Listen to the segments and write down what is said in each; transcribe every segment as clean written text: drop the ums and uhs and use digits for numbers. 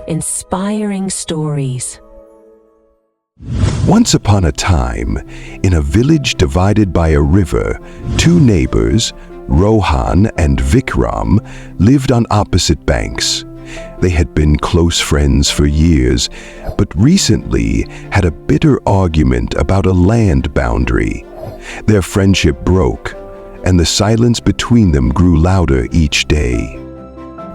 inspiring stories. Once upon a time, in a village divided by a river, two neighbors, Rohan and Vikram, lived on opposite banks. They had been close friends for years, but recently had a bitter argument about a land boundary. Their friendship broke, and the silence between them grew louder each day.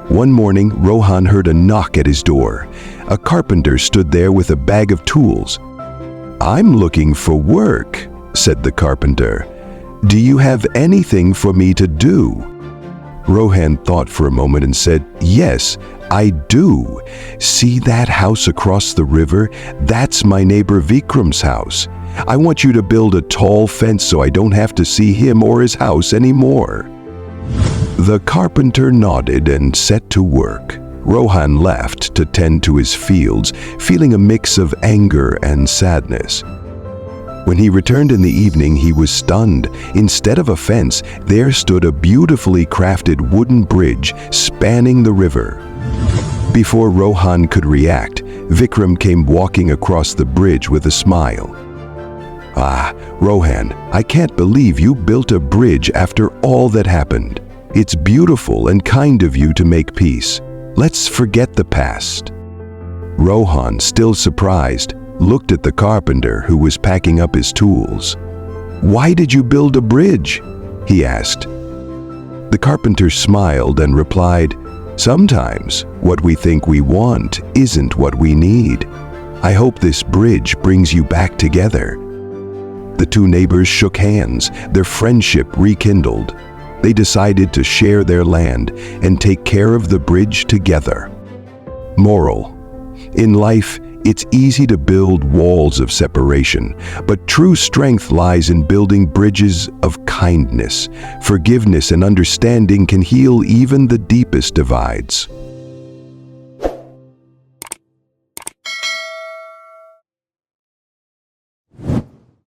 One morning, Rohan heard a knock at his door. A carpenter stood there with a bag of tools. "I'm looking for work," said the carpenter. "Do you have anything for me to do?" Rohan thought for a moment and said, "Yes, I do. See that house across the river? That's my neighbor Vikram's house. I want you to build a tall fence so I don't have to see him or his house anymore." The carpenter nodded and set to work. Rohan left to tend to his fields, feeling a mix of anger and sadness. When he returned in the evening, he was stunned. Instead of a fence, there stood a beautifully crafted wooden bridge spanning the river. Before Rohan could react, Vikram came walking across the bridge with a smile. "Ah, Rohan, I can't believe you built a bridge after all that happened. It's beautiful and kind of you to make peace. Let's forget the past." Rohan, still surprised, looked at the carpenter who was packing up his tools. "Why did you build a bridge?" he asked. The carpenter smiled and replied, "Sometimes what we think we want isn't what we need. I hope this bridge brings you back together." The two neighbors shook hands, their friendship rekindled. They decided to share their land and take care of the bridge together. Moral: in life, it's easy to build walls of separation, but true strength lies in building bridges of kindness. Forgiveness and understanding can heal even the deepest divides.